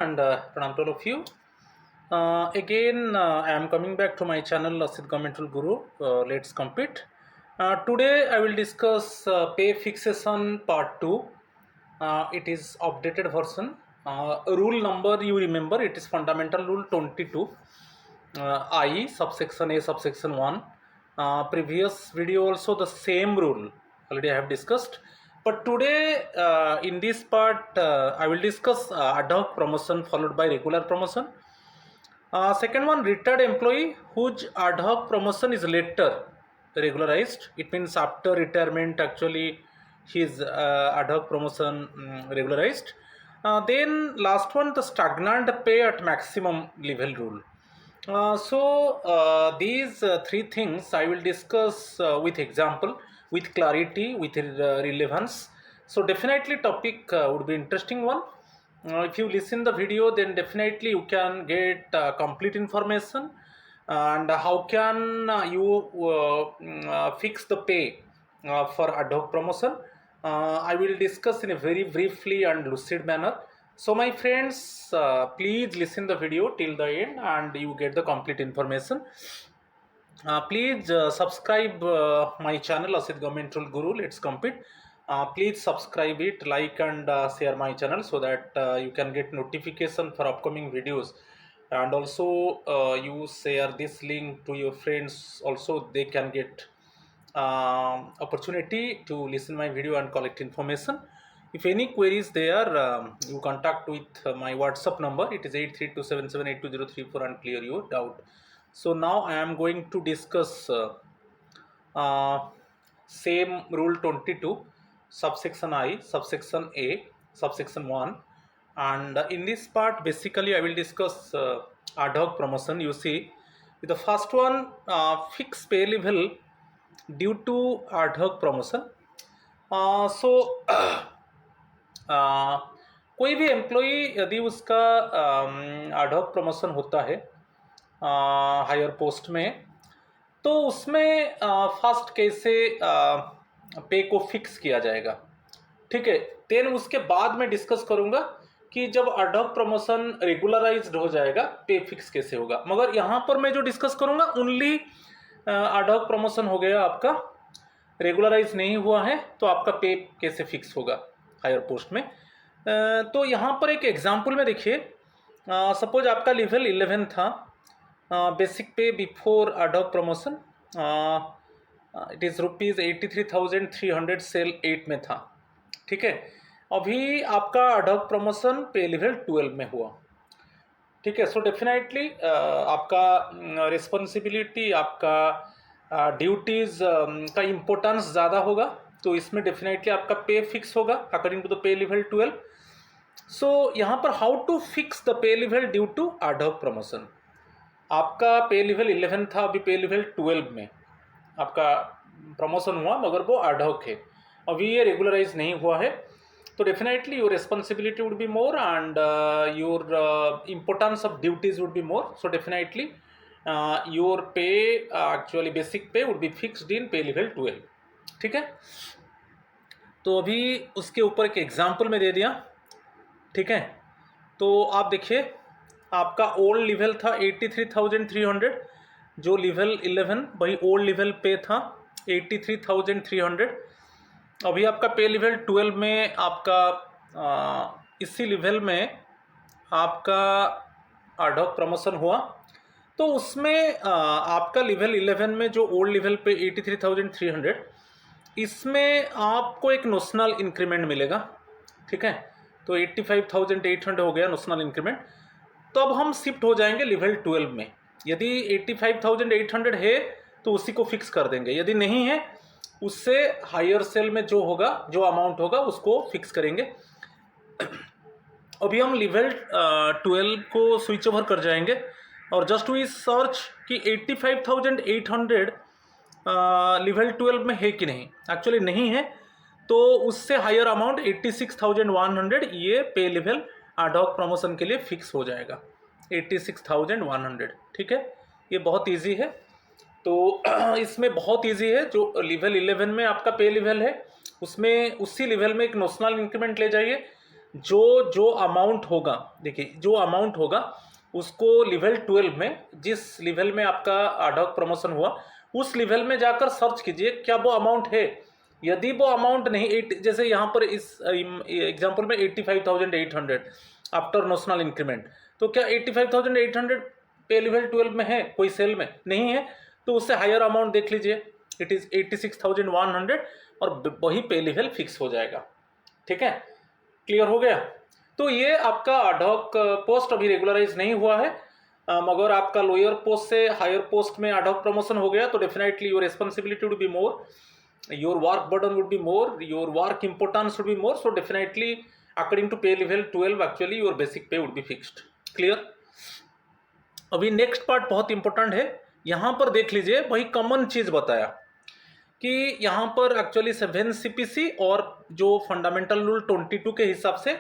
and pranam to all of you. Again, I am coming back to my channel Asit Governmental Guru. Let's compete. Today I will discuss pay fixation part 2. It is updated version. Rule number you remember, it is fundamental rule 22. I subsection A subsection 1. Previous video also the same rule already I have discussed. But today in this part I will discuss ad hoc promotion followed by regular promotion. Second one, retired employee whose ad hoc promotion is later regularized. It means after retirement actually his ad hoc promotion regularized. Then last one, the stagnant pay at maximum level rule. These three things I will discuss with example, with clarity, with relevance. So definitely topic would be interesting one. If you listen the video, then definitely you can get complete information and how can you fix the pay for ad hoc promotion. I will discuss in a very briefly and lucid manner. So my friends, please listen the video till the end and you get the complete information. Please subscribe my channel Asit Governmental Guru. Let's compete. Please subscribe it, like and share my channel so that you can get notification for upcoming videos, and also you share this link to your friends, also they can get opportunity to listen my video and collect information. If any queries there, you contact with my WhatsApp number. It is 8327782034 and clear your doubt. So now I am going to discuss same rule 22, subsection I, subsection A, subsection 1, and in this part basically I will discuss ad hoc promotion. You see, the first one, fixed pay level due to ad hoc promotion. कोई भी employee यदि उसका ad hoc promotion होता है higher post में, तो उसमें first कैसे पे को फिक्स किया जाएगा, ठीक है। देन उसके बाद मैं डिस्कस करूंगा कि जब ad hoc प्रमोशन रेगुलराइज्ड हो जाएगा पे फिक्स कैसे होगा। मगर यहाँ पर मैं जो डिस्कस करूंगा ओनली ad hoc प्रमोशन हो गया आपका, रेगुलराइज नहीं हुआ है, तो आपका पे कैसे फिक्स होगा हायर पोस्ट में। तो यहाँ पर एक एग्जांपल में देखिए, सपोज आपका लेवल 11 था, basic pay before ad hoc promotion it is ₹83,300 cell 8 में था, ठीक है। अभी आपका ad hoc promotion pay level 12 में हुआ, ठीक है। सो डेफिनेटली आपका रिस्पॉन्सिबिलिटी, आपका ड्यूटीज़ का इम्पोर्टेंस ज़्यादा होगा, तो इसमें डेफिनेटली आपका पे फिक्स होगा according to the pay level 12। So यहाँ पर how to fix the pay level due to ad hoc promotion. आपका पे लेवल 11 था, अभी पे लेवल 12 में आपका प्रमोशन हुआ, मगर वो ad hoc है, अभी ये रेगुलराइज नहीं हुआ है, तो definitely your responsibility would be more and your importance of duties would be more. So definitely your पे एक्चुअली बेसिक पे वुड बी फिक्स्ड इन पे लेवल 12, ठीक है। तो अभी उसके ऊपर एक एग्जाम्पल में दे दिया, ठीक है। तो आप देखिए, आपका ओल्ड लेवल था 83,300, जो लेवल 11 वही ओल्ड लेवल पे था 83,300। अभी आपका पे लेवल 12 में आपका इसी लेवल में आपका ad hoc प्रमोशन हुआ, तो उसमें आपका लेवल 11 में जो ओल्ड लेवल पे 83,300, इसमें आपको एक नोशनल इंक्रीमेंट मिलेगा, ठीक है। तो 85,800 हो गया नोशनल इंक्रीमेंट। तो अब हम शिफ्ट हो जाएंगे लेवल 12 में। यदि 85,800 है तो उसी को फिक्स कर देंगे, यदि नहीं है उससे हायर सेल में जो होगा, जो अमाउंट होगा उसको फिक्स करेंगे। अभी हम लेवल 12 को स्विच ओवर कर जाएंगे और जस्ट वी सर्च कि 85,800 लेवल 12 में है कि नहीं। एक्चुअली नहीं है, तो उससे हायर अमाउंट 86,100 ये pay level ad hoc promotion के लिए फिक्स हो जाएगा, 86,100, ठीक है। ये बहुत इजी है, तो इसमें बहुत इजी है। जो लेवल 11 में आपका पे लेवल है, उसमें उसी लेवल में एक नोशनल इंक्रीमेंट ले जाइए, जो जो अमाउंट होगा, देखिए जो अमाउंट होगा उसको लेवल 12 में, जिस लेवल में आपका एडहॉक प्रमोशन हुआ उस लेवल में जाकर सर्च कीजिए क्या वो अमाउंट है। यदि वो अमाउंट नहीं, जैसे यहाँ पर इस एग्जांपल में 85,800 आफ्टर नोशनल इंक्रीमेंट, तो क्या 85,800 पे लेवल 12 में है, कोई सेल में नहीं है, तो उससे हायर अमाउंट देख लीजिए, इट इज़ 86,100 और वही पे लेवल फिक्स हो जाएगा। ठीक है, क्लियर हो गया। तो ये आपका एडहॉक पोस्ट अभी रेगुलराइज नहीं हुआ है, मगर आपका लोअर पोस्ट से हायर पोस्ट में एडहॉक प्रमोशन हो गया तो definitely your responsibility would be more, your work burden would be more, your work importance would be more, so definitely according to pay level 12 actually your basic pay would be fixed. Clear? अभी next part बहुत important है, यहाँ पर देख लीजिए वही common चीज बताया कि यहाँ पर एक्चुअली 7 CPC और जो फंडामेंटल रूल 22 के हिसाब से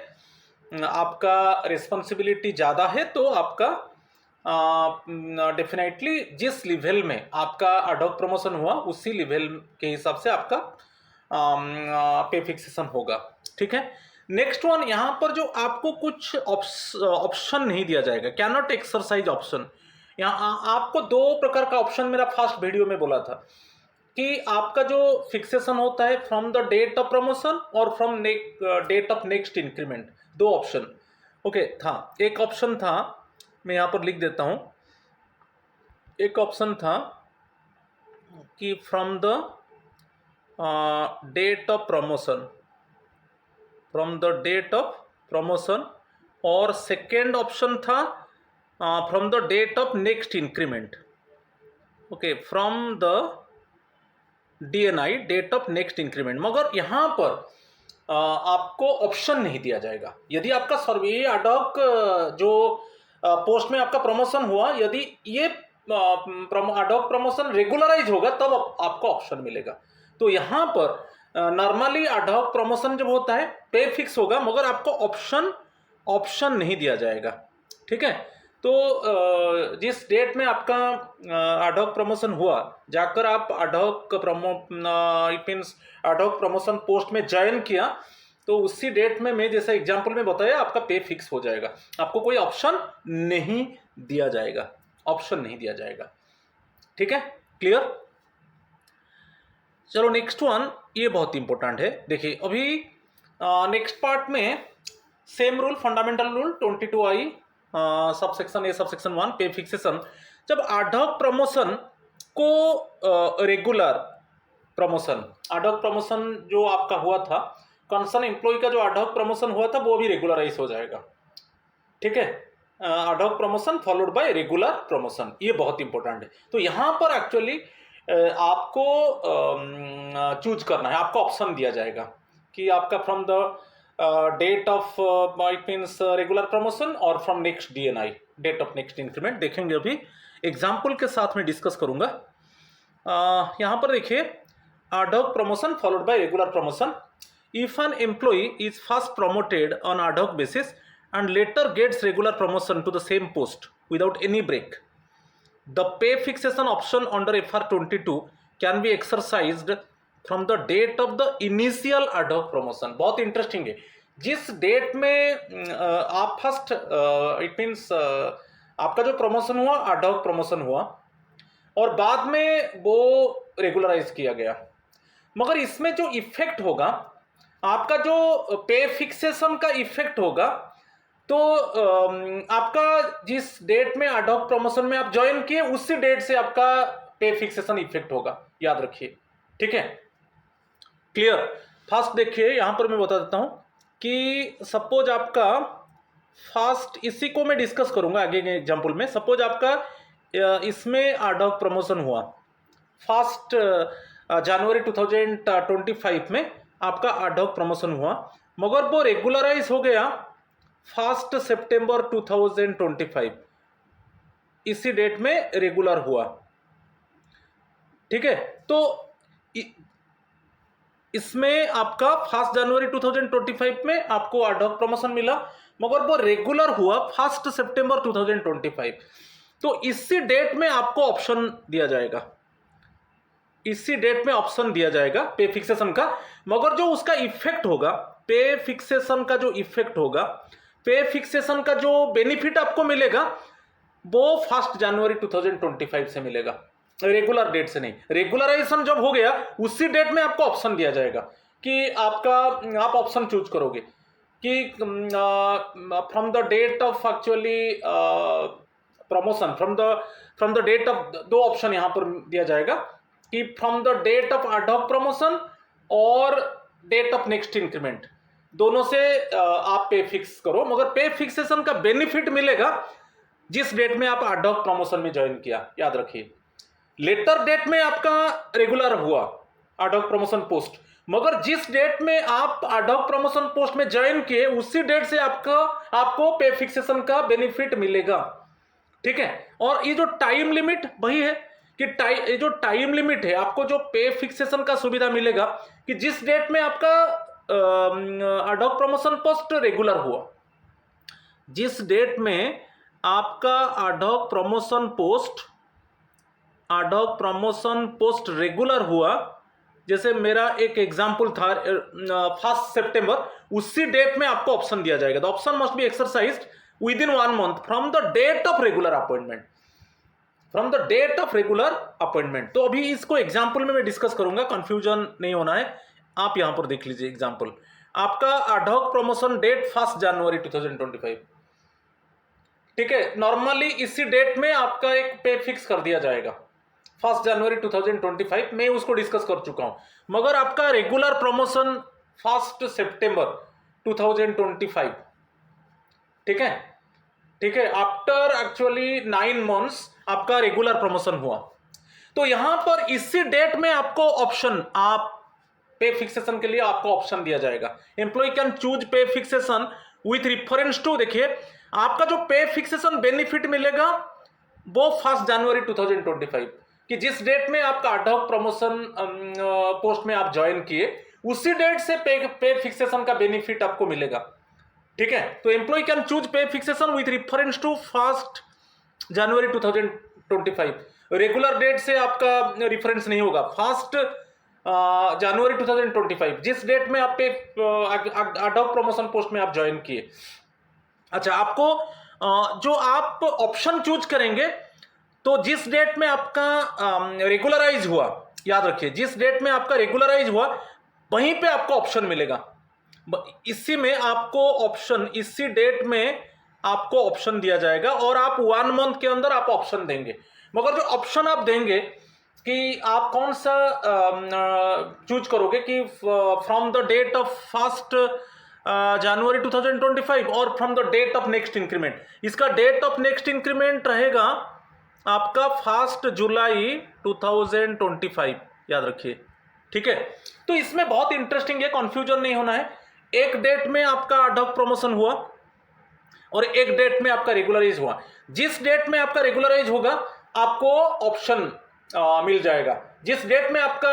आपका रिस्पॉन्सिबिलिटी ज़्यादा है, तो आपका डेफिनेटली जिस लेवल में आपका एडहॉक प्रमोशन हुआ उसी लेवल के हिसाब से आपका पे फिक्सेशन होगा। ठीक है, नेक्स्ट वन, यहाँ पर जो आपको कुछ ऑप्शन नहीं दिया जाएगा, कैन नॉट एक्सरसाइज ऑप्शन। यहाँ आपको दो प्रकार का ऑप्शन मेरा फर्स्ट वीडियो में बोला था कि आपका जो फिक्सेशन होता है from the date of promotion और from date of next increment, दो ऑप्शन ओके था। एक ऑप्शन था, मैं यहाँ पर लिख देता हूँ, एक ऑप्शन था कि from the date of promotion, from the date of promotion, और सेकेंड ऑप्शन था from the date of next increment. Okay, from the DNI, date of next increment. मगर यहाँ पर आपको ऑप्शन नहीं दिया जाएगा। यदि आपका सर्वे एडहॉक जो पोस्ट में आपका प्रमोशन हुआ, यदि ये एडहॉक प्रमोशन रेगुलराइज होगा तब आपको ऑप्शन मिलेगा। तो यहाँ पर नॉर्मली एडहॉक प्रमोशन जब होता है पे फिक्स होगा, मगर आपको ऑप्शन नहीं दिया जाएगा। ठीक है, तो जिस डेट में आपका एडहॉक प्रमोशन हुआ, जाकर आप एडहॉक प्रमोशन पोस्ट में ज्वाइन किया, तो उसी डेट में मैं जैसा एग्जांपल में बताया आपका पे फिक्स हो जाएगा, आपको कोई ऑप्शन नहीं दिया जाएगा, ऑप्शन नहीं दिया जाएगा। ठीक है, क्लियर। चलो नेक्स्ट वन, ये बहुत इंपॉर्टेंट है। देखिए अभी नेक्स्ट पार्ट में same rule, fundamental rule 22I subsection A subsection 1 पे फिक्सेशन। जब एडहॉक प्रमोशन को रेगुलर प्रमोशन, एडहॉक प्रमोशन जो आपका हुआ था, कंसर्न एम्प्लॉय का जो एडहॉक प्रमोशन हुआ था वो भी रेगुलराइज हो जाएगा। ठीक है, ad hoc promotion followed by regular promotion, ये बहुत इंपॉर्टेंट है। तो यहाँ पर एक्चुअली आपको चूज करना है, आपको ऑप्शन दिया जाएगा कि आपका from the date of it means regular promotion और from next DNI, date of next increment. देखेंगे अभी एग्जाम्पल के साथ में डिस्कस करूंगा। यहाँ पर देखिए, ad hoc promotion followed by regular promotion. If an employee is first promoted on ad hoc basis and later gets regular promotion to the same post without any break, the pay fixation option under FR 22 can be exercised from the date of the initial ad hoc promotion। बहुत interesting है, जिस date में आप first it means आपका जो promotion हुआ ad hoc promotion हुआ और बाद में वो रेगुलराइज किया गया, मगर इसमें जो इफेक्ट होगा, आपका जो पे फिक्सेशन का इफेक्ट होगा, तो आपका जिस डेट में एडहॉक प्रमोशन में आप ज्वाइन किए उसी डेट से आपका पे फिक्सेशन इफेक्ट होगा, याद रखिए। ठीक है, क्लियर। फर्स्ट देखिए, यहां पर मैं बता देता हूं कि सपोज आपका फर्स्ट, इसी को मैं डिस्कस करूंगा आगे के एग्जांपल में। सपोज आपका इसमें एडहॉक प्रमोशन हुआ फर्स्ट जनवरी 2025 में, आपका एडहॉक प्रमोशन हुआ, मगर वो रेगुलराइज हो गया 1 सितंबर 2025, इसी डेट में रेगुलर हुआ। ठीक है, तो इसमें आपका 1 जनवरी 2025 में आपको एडहॉक प्रमोशन मिला, मगर वो रेगुलर हुआ 1 सितंबर 2025, तो इसी डेट में आपको ऑप्शन दिया जाएगा इसी डेट में ऑप्शन दिया जाएगा पे फिक्सेशन का, मगर जो उसका इफेक्ट होगा, पे फिक्सेशन का जो इफेक्ट होगा, पे फिक्सेशन का जो बेनिफिट आपको मिलेगा वो 1 जनवरी 2025 से मिलेगा, रेगुलर डेट से नहीं। रेगुलराइजेशन जब हो गया उसी डेट में आपको ऑप्शन दिया जाएगा कि आप ऑप्शन चूज करोगे कि from the date of actually promotion, from the date of, दो ऑप्शन यहां पर दिया जाएगा कि from the date of ad hoc promotion और डेट ऑफ नेक्स्ट इंक्रीमेंट, दोनों से आप पे फिक्स करो, मगर पे फिक्सेशन का बेनिफिट मिलेगा जिस डेट में आप एडहॉक प्रमोशन में ज्वाइन किया। याद रखिए, लेटर डेट में आपका रेगुलर हुआ एडहॉक प्रमोशन पोस्ट, मगर जिस डेट में आप एडहॉक प्रमोशन पोस्ट में ज्वाइन किए उसी डेट से आपको पे फिक्सेशन का बेनिफिट मिलेगा। ठीक है, और ये जो टाइम लिमिट वही है कि ये जो टाइम लिमिट है, आपको जो पे फिक्सेशन का सुविधा मिलेगा कि जिस डेट में आपका एडहॉक प्रमोशन पोस्ट रेगुलर हुआ, जिस डेट में आपका एडहॉक प्रमोशन पोस्ट रेगुलर हुआ, जैसे मेरा एक एग्जांपल था 1 सितंबर, उसी डेट में आपको ऑप्शन दिया जाएगा। The option must be exercised within 1 month from the date of regular appointment. तो अभी इसको एग्जांपल में मैं डिस्कस करूंगा, कंफ्यूजन नहीं होना है। आप यहां पर देख लीजिए एग्जांपल, आपका एडहॉक प्रमोशन डेट 1 जनवरी 2025। ठीक है, नॉर्मली इसी डेट में आपका एक पे फिक्स कर दिया जाएगा 1 जनवरी 2025, मैं उसको डिस्कस कर चुका हूं। मगर आपका रेगुलर प्रमोशन 1 सितंबर 2025। ठीक है, आफ्टर एक्चुअली 9 मंथ्स आपका रेगुलर प्रमोशन हुआ। तो यहां पर इसी डेट में आपको ऑप्शन, आप पे फिक्सेशन के लिए आपको ऑप्शन दिया जाएगा। Employee can choose pay fixation with reference to, देखिए आपका जो पे फिक्सेशन बेनिफिट मिलेगा वो 1 जनवरी 2025 कि जिस डेट में आपका एडहॉक प्रमोशन पोस्ट में आप ज्वाइन किए उसी डेट से पे फिक्सेशन का बेनिफिट आपको मिलेगा। ठीक है, तो employee can choose pay fixation with reference to 1 January 2025। Regular date से आपका रिफरेंस नहीं होगा, 1 जनवरी 2025 जिस डेट में आप पे एडहॉक प्रमोशन पोस्ट में आप ज्वाइन किए। अच्छा, आपको जो आप ऑप्शन चूज करेंगे तो जिस डेट में आपका रेगुलराइज हुआ, याद रखिए जिस डेट में आपका रेगुलराइज हुआ वहीं पे आपको ऑप्शन मिलेगा। इसी में आपको ऑप्शन, इसी डेट में आपको ऑप्शन दिया जाएगा और आप 1 मंथ के अंदर आप ऑप्शन देंगे। मगर जो ऑप्शन आप देंगे कि आप कौन सा चूज करोगे कि from the date of 1 January 2025 और from the date of next increment, इसका डेट ऑफ नेक्स्ट इंक्रीमेंट रहेगा आपका 1 जुलाई 2025, याद रखिए। ठीक है, तो इसमें बहुत इंटरेस्टिंग है, कंफ्यूजन नहीं होना है। एक डेट में आपका एडहॉक प्रमोशन हुआ और एक डेट में आपका रेगुलराइज हुआ। जिस डेट में आपका रेगुलराइज होगा आपको ऑप्शन मिल जाएगा, जिस डेट में आपका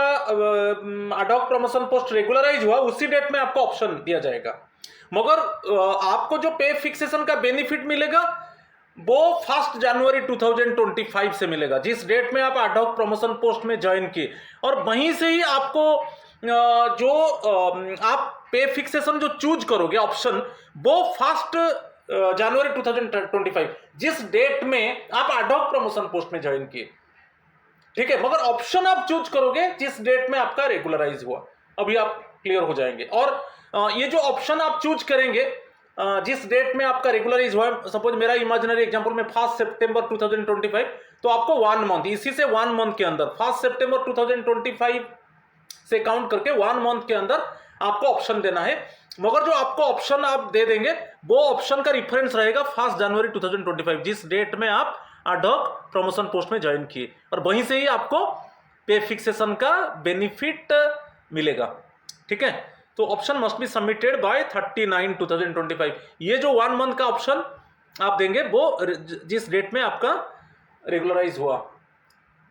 एडहॉक प्रमोशन पोस्ट रेगुलराइज हुआ उसी डेट में आपको ऑप्शन दिया जाएगा। मगर आपको जो पे फिक्सेशन का बेनिफिट मिलेगा वो 1 जनवरी 2025 से मिलेगा, जिस डेट में आप एडहॉक प्रमोशन पोस्ट में ज्वाइन किए, और वहीं से ही आपको जो आप पे फिक्सेशन जो चूज करोगे ऑप्शन, वो 1 जनवरी 2025 जिस डेट में आप एडहॉक प्रमोशन पोस्ट में ज्वाइन किए। ठीक है, मगर ऑप्शन आप चूज करोगे जिस डेट में आपका रेगुलराइज हुआ। अभी आप क्लियर हो जाएंगे। और ये जो ऑप्शन आप चूज करेंगे जिस डेट में आपका रेगुलराइज हुआ, सपोज मेरा इमेजिनरी एग्जांपल में 1 सितंबर 2025, तो आपको 1 मंथ, इसी से 1 मंथ के अंदर 1 सितंबर 2025 से काउंट करके 1 मंथ के अंदर आपको ऑप्शन देना है। मगर जो आपको ऑप्शन आप दे देंगे वो ऑप्शन का रिफरेंस रहेगा 1 जनवरी 2025 जिस डेट में आप एडहॉक प्रमोशन पोस्ट में ज्वाइन किए, और वहीं से ही आपको पे फिक्सेशन का बेनिफिट मिलेगा। ठीक है, तो option must be submitted by 39 2025। ये जो 1 मंथ का ऑप्शन आप देंगे वो जिस डेट में आपका रेगुलराइज हुआ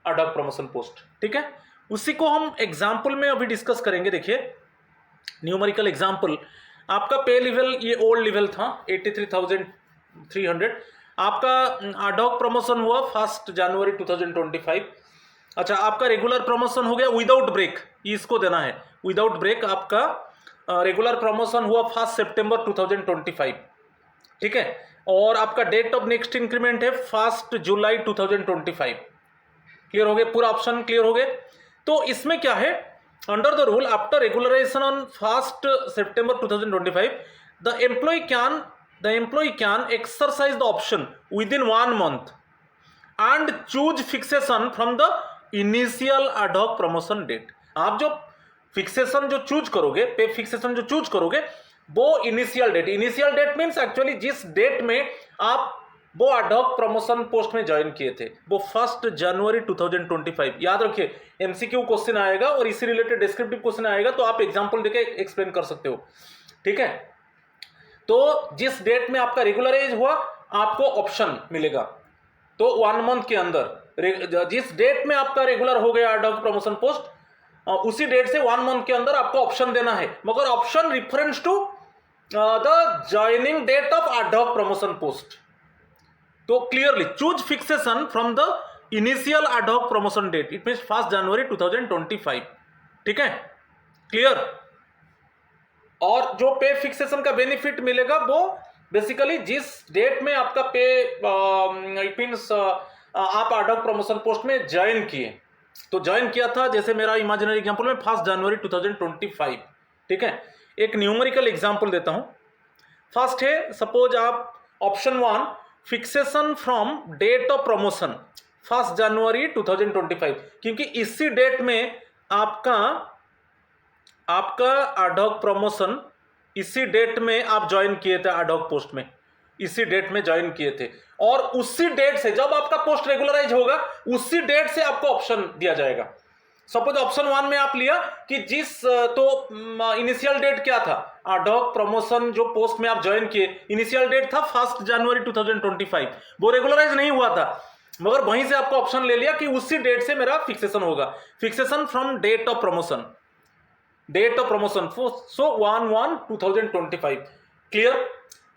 एडहॉक प्रमोशन पोस्ट। ठीक है, उसी को हम एग्जाम्पल में अभी डिस्कस करेंगे। देखिए न्यूमेरिकल एग्जाम्पल, आपका पे लेवल ये ओल्ड लेवल था 83,300, आपका एडहॉक प्रमोशन हुआ 1 जनवरी 2025, अच्छा, आपका रेगुलर प्रमोशन हो गया विदाउट ब्रेक, इसको देना है विदाउट ब्रेक। आपका रेगुलर प्रमोशन हुआ 1 सितंबर 2025, ठीक है। और आपका डेट ऑफ नेक्स्ट इंक्रीमेंट है 1 जुलाई 2025। क्लियर हो गए, पूरा ऑप्शन क्लियर हो गए। तो इसमें क्या है, under the rule after regularisation on 1 September 2025 the employee can exercise the option within 1 month and choose fixation from the initial ad hoc promotion date. आप जो फिक्सेशन जो चूज करोगे, पे फिक्सेशन जो चूज करोगे, वो इनिशियल डेट मीन्स एक्चुअली जिस date में आप वो एड हॉक प्रमोशन पोस्ट में ज्वाइन किए थे, वो 1 जनवरी 2025। याद रखिए, एमसीक्यू क्वेश्चन आएगा और इसी रिलेटेड डिस्क्रिप्टिव क्वेश्चन आएगा, तो आप एग्जांपल देके एक्सप्लेन कर सकते हो, ठीक है। तो जिस डेट में आपका रेगुलराइज हुआ, आपको ऑप्शन मिलेगा। तो 1 मंथ के अंदर जिस डेट में आपका रेगुलर हो गया एड हॉक प्रमोशन पोस्ट, उसी डेट से 1 मंथ के अंदर आपको ऑप्शन देना है, मगर option reference to the joining date of ad hoc promotion post. तो clearly choose fixation from the initial ad hoc promotion date, it means 1 January 2025, ठीक है, क्लियर। और जो पे फिक्सेशन का बेनिफिट मिलेगा वो बेसिकली जिस डेट में आपका पे इट मींस आप एड हॉक प्रमोशन पोस्ट में ज्वाइन किए, तो ज्वाइन किया था जैसे मेरा इमेजिनरी एग्जांपल में 1 जनवरी 2025, ठीक है। एक न्यूमेरिकल एग्जांपल देता हूं। फर्स्ट है, सपोज आप option 1 fixation from date of promotion 1 January 2025, क्योंकि इसी डेट में आपका एड हॉक प्रमोशन, इसी डेट में आप ज्वाइन किए थे एड हॉक पोस्ट में, इसी डेट में ज्वाइन किए थे, और उसी डेट से जब आपका पोस्ट रेगुलराइज होगा, उसी डेट से आपको ऑप्शन दिया जाएगा। सपोज ऑप्शन 1 में आप लिया कि तो इनिशियल डेट क्या था, एड हॉक प्रमोशन जो पोस्ट में आप ज्वाइन किए, इनिशियल डेट था 1 जनवरी 2025, वो रेगुलराइज नहीं हुआ था, मगर वहीं से आपको ऑप्शन ले लिया कि उसी डेट से मेरा फिक्सेशन होगा, fixation from date of promotion, so 1/1/2025, clear.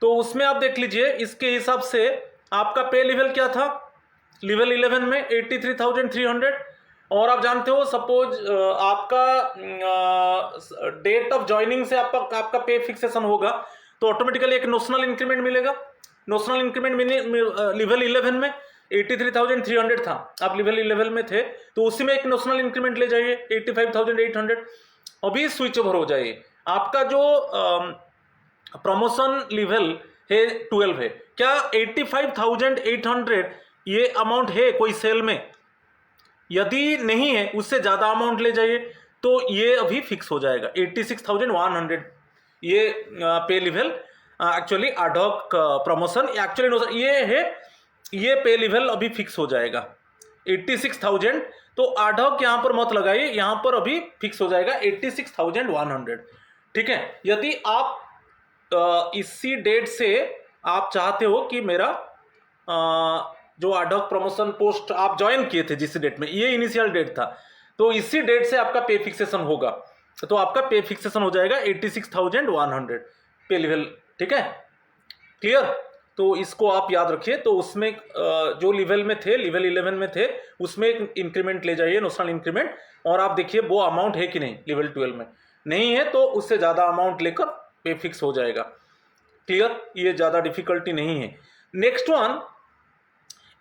तो उसमें आप देख लीजिए, इसके हिसाब से आपका पे लेवल क्या था, लेवल 11 में 83,300, और आप जानते हो सपोज आपका डेट ऑफ ज्वाइनिंग से आपका पे फिक्सेशन होगा, तो ऑटोमेटिकली एक नोशनल इंक्रीमेंट मिलेगा। नोशनल इंक्रीमेंट लेवल 11 में 83,300 था, आप लेवल 11 में थे, तो उसी में एक नोशनल इंक्रीमेंट ले जाइए 85,800, अभी स्विच ओवर हो जाइए। आपका जो प्रमोशन लेवल है 12 है, क्या 85,800 ये अमाउंट है कोई सेल में? यदि नहीं है, उससे ज़्यादा अमाउंट ले जाइए, तो ये अभी फिक्स हो जाएगा 86,100, ये pay level actually ad hoc promotion actually ये है, ये पे लेवल अभी फिक्स हो जाएगा 86,000। तो एड हॉक यहां पर मत लगाइए, यहां पर अभी फिक्स हो जाएगा 86,100, ठीक है। यदि आप इसी डेट से आप चाहते हो कि मेरा जो एड हॉक प्रमोशन पोस्ट आप ज्वाइन किए थे जिस डेट में, ये इनिशियल डेट था, तो इसी डेट से आपका पे फिक्सेशन होगा, तो आपका पे फिक्सेशन हो जाएगा 86,100 पे लेवल, ठीक है, क्लियर। तो इसको आप याद रखिए। तो उसमें जो लेवल में थे, लेवल 11 में थे, उसमें एक इंक्रीमेंट ले जाइए, नोशनल इंक्रीमेंट, और आप देखिए वो अमाउंट है कि नहीं, लेवल 12 में नहीं है तो उससे ज़्यादा अमाउंट लेकर पे फिक्स हो जाएगा, क्लियर, ये ज़्यादा डिफिकल्टी नहीं है। नेक्स्ट वन,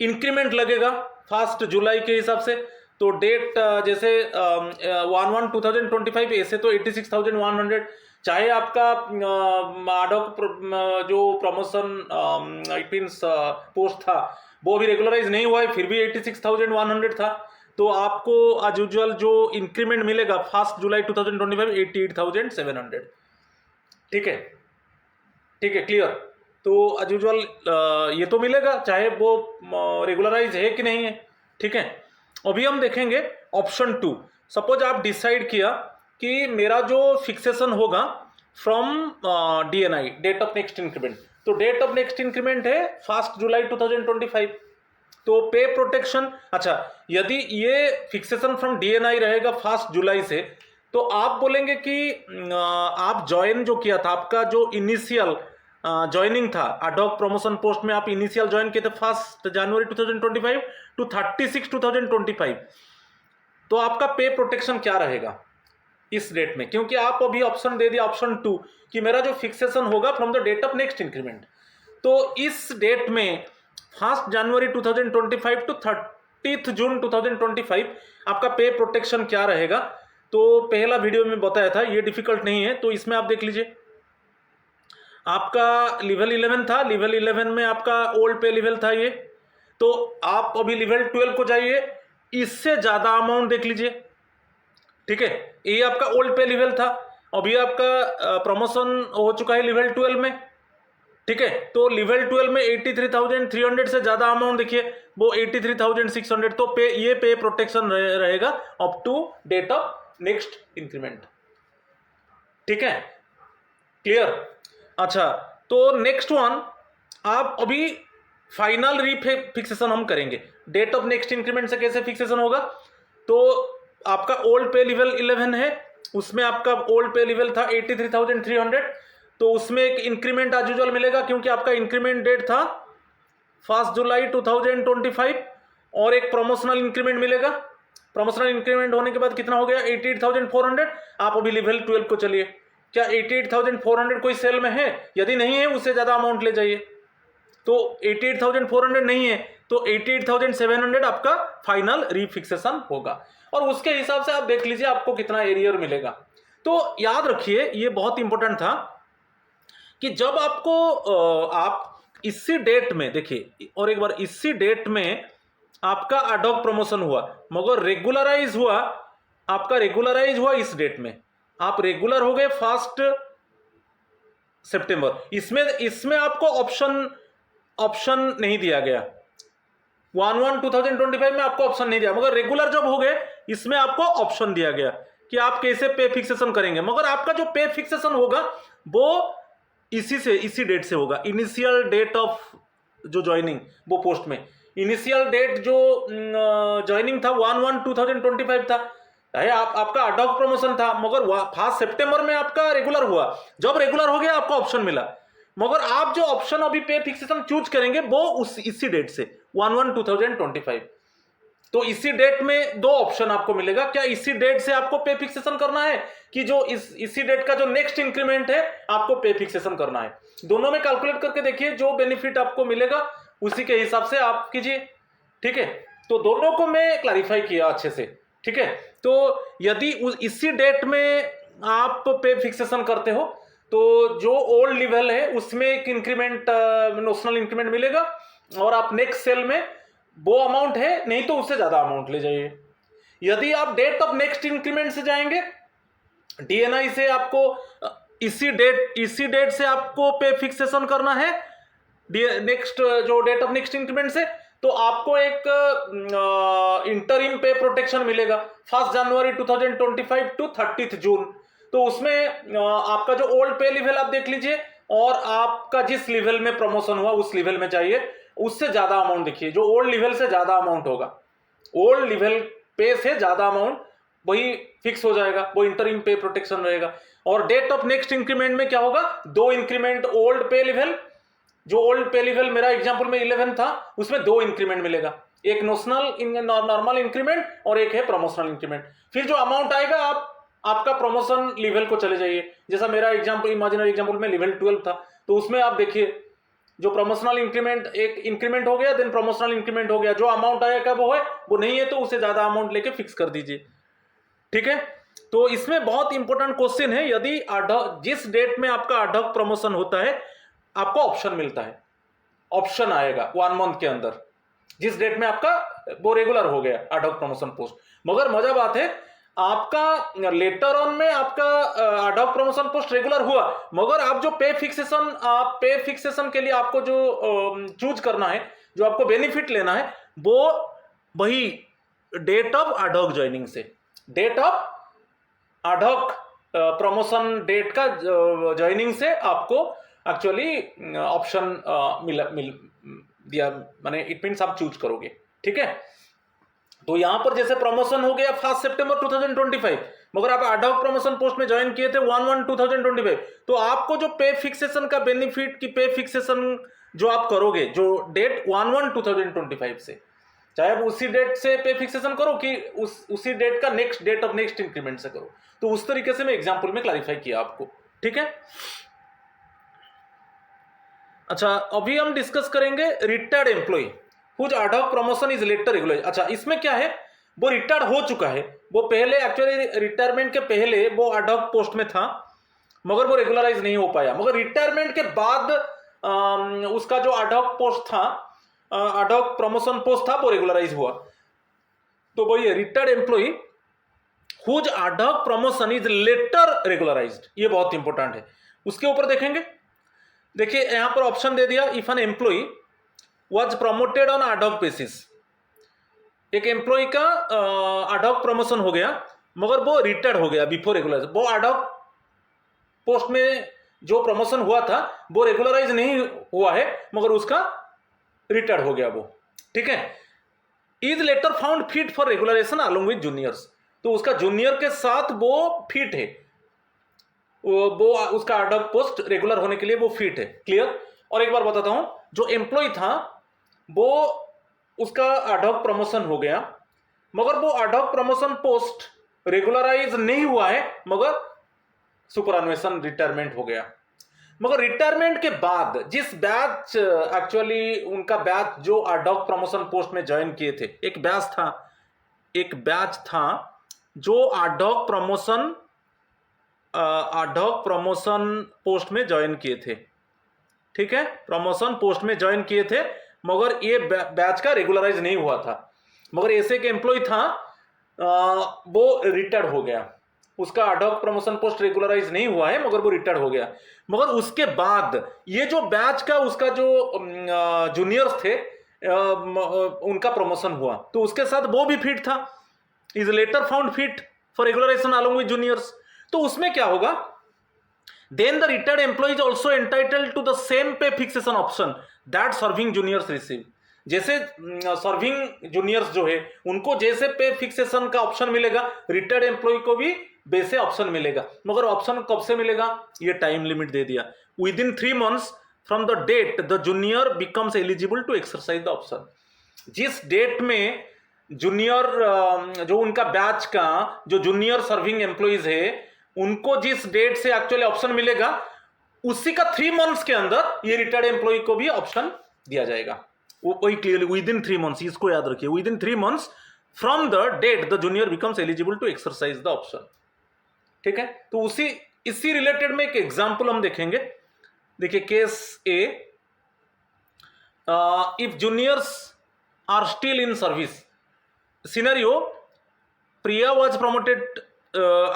इंक्रीमेंट लगेगा 1 जुलाई के हिसाब से, तो डेट जैसे 1/1/2025 ऐसे तो 86,100, चाहे आपका एड हॉक जो प्रमोशन इट मीन्स पोस्ट था वो भी रेगुलराइज नहीं हुआ है, फिर भी 86,100 था, तो आपको एज यूजुअल जो इंक्रीमेंट मिलेगा 1 जुलाई 2025 88,700, ठीक है, ठीक है, क्लियर। तो एज यूजुअल ये तो मिलेगा चाहे वो रेगुलराइज है कि नहीं है, ठीक है। अभी हम देखेंगे ऑप्शन 2। सपोज आप डिसाइड किया कि मेरा जो फिक्सेशन होगा from DNI, date of next increment, तो डेट ऑफ नेक्स्ट इंक्रीमेंट है 1 जुलाई 2025, तो पे प्रोटेक्शन, अच्छा यदि ये फिक्सेशन फ्रॉम DNI रहेगा 1 जुलाई से, तो आप बोलेंगे कि आप ज्वाइन जो किया था, आपका जो इनिशियल ज्वाइनिंग था एड हॉक प्रमोशन पोस्ट में, आप इनिशियल ज्वाइन किए थे 1 जनवरी 2025 टू 30/6/2025, तो आपका पे प्रोटेक्शन क्या रहेगा इस डेट में, क्योंकि आप अभी ऑप्शन दे दिया ऑप्शन 2 कि मेरा जो फिक्सेशन होगा from the date of next increment. तो इस डेट में 1 जनवरी 2025 टू 30 जून 2025 आपका पे प्रोटेक्शन क्या रहेगा। तो पहला वीडियो में बताया था, ये डिफिकल्ट नहीं है। तो इसमें आप देख लीजिए, आपका लेवल 11 था, लेवल 11 में आपका ओल्ड पे लेवल था ये। तो आप अभी लेवल 12 को जाइए, इससे ज्यादा अमाउंट देख लीजिए, ठीक है। ये आपका ओल्ड पे लेवल था, अभी आपका प्रमोशन हो चुका है लेवल 12 में, ठीक है। तो लेवल 12 में 83,300 से ज्यादा अमाउंट देखिए, वो 83,600। तो ये पे प्रोटेक्शन रहेगा up to date of next increment, ठीक है, क्लियर। अच्छा, तो नेक्स्ट वन, आप अभी फाइनल रीफिक्सेशन हम करेंगे। डेट ऑफ नेक्स्ट इंक्रीमेंट से कैसे फिक्सेशन होगा, तो आपका ओल्ड पे लेवल 11 है, उसमें आपका ओल्ड पे लेवल था 83,300। तो उसमें एक इंक्रीमेंट एज यूजुअल मिलेगा, क्योंकि आपका इंक्रीमेंट डेट था 1 जुलाई 2025, और एक प्रमोशनल इंक्रीमेंट मिलेगा। प्रमोशनल इंक्रीमेंट होने के बाद कितना हो गया 88,400। आप अभी लेवल 12 को चलिए, क्या 88,400 कोई सेल में है? यदि नहीं है, उससे ज्यादा अमाउंट ले जाइए। तो 88,400 नहीं है, तो 88,700 आपका फाइनल रीफिक्सेशन होगा, और उसके हिसाब से आप देख लीजिए आपको कितना एरियर मिलेगा। तो याद रखिए, ये बहुत इंपॉर्टेंट था कि जब आपको आप इसी डेट में देखिए, और एक बार इसी डेट में आपका एडहॉक प्रमोशन हुआ, मगर रेगुलराइज हुआ, आपका रेगुलराइज हुआ इस डेट में, आप रेगुलर हो गए 1 सितंबर। इसमें आपको ऑप्शन नहीं दिया गया, 1/1/2025 में आपको ऑप्शन नहीं दिया, मगर रेगुलर जब हो गए इसमें आपको ऑप्शन दिया गया कि आप कैसे पे फिक्सेशन करेंगे। मगर आपका जो पे फिक्सेशन होगा वो इसी डेट से होगा। इनिशियल डेट ऑफ जो ज्वाइनिंग, वो पोस्ट में इनिशियल डेट जो ज्वाइनिंग था 1/1/2025 था, आपका एडहॉक प्रमोशन था, मगर 1 सितंबर में आपका रेगुलर हुआ। जब रेगुलर हो गया आपको ऑप्शन मिला, मगर आप जो ऑप्शन अभी पे फिक्सेशन चूज करेंगे वो इसी डेट से 1/1/2025। तो इसी डेट में 2 ऑप्शन आपको मिलेगा। क्या इसी डेट से आपको पे फिक्सेशन करना है, कि जो इसी डेट का जो नेक्स्ट इंक्रीमेंट है आपको पे फिक्सेशन करना है? दोनों में कैलकुलेट करके देखिए, जो बेनिफिट आपको मिलेगा उसी के हिसाब से आप कीजिए, ठीक है। तो दोनों को मैं क्लैरिफाई किया अच्छे से, ठीक है। तो यदि इसी डेट में आप पे फिक्सेशन करते हो, तो जो ओल्ड लेवल है उसमें एक इंक्रीमेंट, नोशनल इंक्रीमेंट मिलेगा, और आप नेक्स्ट सेल में वो अमाउंट है, नहीं तो उससे ज्यादा अमाउंट ले जाइए। यदि आप डेट ऑफ नेक्स्ट इंक्रीमेंट से जाएंगे, डीएनआई से आपको इसी डेट से आपको पे फिक्सेशन करना है, नेक्स्ट जो डेट ऑफ नेक्स्ट इंक्रीमेंट से, तो आपको एक इंटरिम पे प्रोटेक्शन मिलेगा 1 जनवरी 2025 टू 30 जून। तो उसमें आपका जो ओल्ड पे लेवल आप देख लीजिए, और आपका जिस लेवल में प्रमोशन हुआ उस लेवल में चाहिए, उससे ज्यादा अमाउंट देखिए, जो ओल्ड लेवल से ज्यादा अमाउंट होगा, ओल्ड लेवल पे से ज्यादा अमाउंट वही फिक्स हो जाएगा, वो इंटरिम पे प्रोटेक्शन रहेगा। और डेट ऑफ नेक्स्ट इंक्रीमेंट में क्या होगा, 2 इंक्रीमेंट ओल्ड पे लेवल, जो ओल्ड पे लेवल मेरा एग्जांपल में 11 था, उसमें 2 इंक्रीमेंट मिलेगा, एक नॉर्मल इंक्रीमेंट और एक है प्रमोशनल इंक्रीमेंट। फिर जो अमाउंट आएगा आपका प्रमोशन लेवल को चले जाइए। जैसा मेरा एग्जांपल, इमेजिनरी एग्जांपल में लेवल 12 था, तो उसमें आप देखिए जो प्रमोशनल इंक्रीमेंट, एक इंक्रीमेंट हो गया, देन प्रमोशनल इंक्रीमेंट हो गया, जो अमाउंट आएगा वो है, वो नहीं है तो उससे ज्यादा अमाउंट लेके फिक्स कर दीजिए, ठीक है। तो इसमें बहुत इंपॉर्टेंट क्वेश्चन है, यदि जिस डेट में आपका एडहॉक प्रमोशन होता है आपको ऑप्शन मिलता है, ऑप्शन आएगा 1 मंथ के अंदर, जिस डेट में आपका वो रेगुलर हो गया एडहॉक प्रमोशन पोस्ट। मगर मजा बात है, आपका लेटर ऑन में आपका एडहॉक प्रमोशन पोस्ट रेगुलर हुआ, मगर आप जो पे फिक्सेशन के लिए आपको जो चूज करना है, जो आपको बेनिफिट लेना है, वो वही डेट ऑफ एडहॉक ज्वाइनिंग से, date of ad hoc promotion date का ज्वाइनिंग से आपको एक्चुअली ऑप्शन मिल दिया, माने इट मीन्स आप चूज करोगे, ठीक है। तो यहां पर जैसे प्रमोशन हो गया 1 सितंबर 2025, मगर आप एडहॉक प्रमोशन पोस्ट में ज्वाइन किए थे 1/1/2025, तो आपको जो पे फिक्सेशन का बेनिफिट की पे फिक्सेशन जो आप करोगे, जो डेट 1/1/2025 से, चाहे आप उसी डेट से पे फिक्सेशन करो कि उसी डेट का next date of next increment से करो। तो उस तरीके से मैं एग्जाम्पल में क्लैरिफाई किया आपको, ठीक है। अच्छा, अभी हम डिस्कस करेंगे retired employee whose ad hoc promotion is later regularise. अच्छा, इसमें क्या है, वो रिटायर्ड हो चुका है, वो पहले एक्चुअली रिटायरमेंट के पहले वो ad hoc पोस्ट में था मगर वो रेगुलराइज नहीं हो पाया, मगर रिटायरमेंट के बाद उसका जो ad hoc पोस्ट था, ad hoc प्रमोशन पोस्ट था, वो रेगुलराइज हुआ। तो वही है retired employee whose ad hoc promotion is later regularized, ये बहुत इंपॉर्टेंट है। उसके ऊपर देखेंगे, देखिए यहां पर ऑप्शन दे दिया, if an employee was promoted on ad hoc basis. एक एम्प्लॉय का ad hoc प्रमोशन हो गया मगर वो रिटायर्ड हो गया बिफोर रेगुलराइज, वो ad hoc पोस्ट में जो प्रमोशन हुआ था वो रेगुलराइज नहीं हुआ है मगर उसका रिटायर्ड हो गया वो, ठीक है। Is later found fit for regularisation along with juniors, तो उसका जूनियर के साथ वो फिट है, वो उसका ad hoc पोस्ट रेगुलर होने के लिए वो फिट है, क्लियर। और एक बार बताता हूं, जो एम्प्लॉय था वो उसका ad hoc प्रमोशन हो गया मगर वो ad hoc promotion post regularise नहीं हुआ है मगर सुपरएनुएशन रिटायरमेंट हो गया। मगर रिटायरमेंट के बाद जिस बैच, एक्चुअली उनका बैच जो ad hoc प्रमोशन पोस्ट में ज्वाइन किए थे, एक बैच था जो ad hoc प्रमोशन पोस्ट में ज्वाइन किए थे, ठीक है, प्रमोशन पोस्ट में ज्वाइन किए थे मगर ये बैच का रेगुलराइज नहीं हुआ था। मगर ऐसे एक एम्प्लॉय था, वो रिटायर्ड हो गया, उसका ad hoc promotion post regularise नहीं हुआ है मगर वो रिटायर्ड हो गया। मगर उसके बाद ये जो बैच का उसका जो जूनियर्स थे उनका प्रमोशन हुआ, तो उसके साथ वो भी फिट था, is later found fit for regularisation along with juniors. तो उसमें क्या होगा, then the retired employee is also entitled to the same pay fixation option that serving juniors receive. जैसे सर्विंग जूनियर्स जो है उनको जैसे पे फिक्सेशन का ऑप्शन मिलेगा, रिटायर्ड एम्प्लॉय को भी वैसे ऑप्शन मिलेगा। मगर ऑप्शन कब से मिलेगा, ये टाइम लिमिट दे दिया, within 3 months from the date the junior becomes eligible to exercise the option. जिस डेट में जूनियर, जो उनका बैच का जो जूनियर सर्विंग एम्प्लॉइज है उनको जिस डेट से एक्चुअली ऑप्शन मिलेगा, उसी का 3 months के अंदर ये रिटायर्ड एम्प्लॉय को भी ऑप्शन दिया जाएगा। वही क्लियरली विद इन 3 months, इसको याद रखिए, within 3 months from the date the junior becomes eligible to exercise the option, ठीक है। तो इसी रिलेटेड में एक एग्जांपल हम देखेंगे। देखिए case A, if juniors are still in service, scenario, Priya was promoted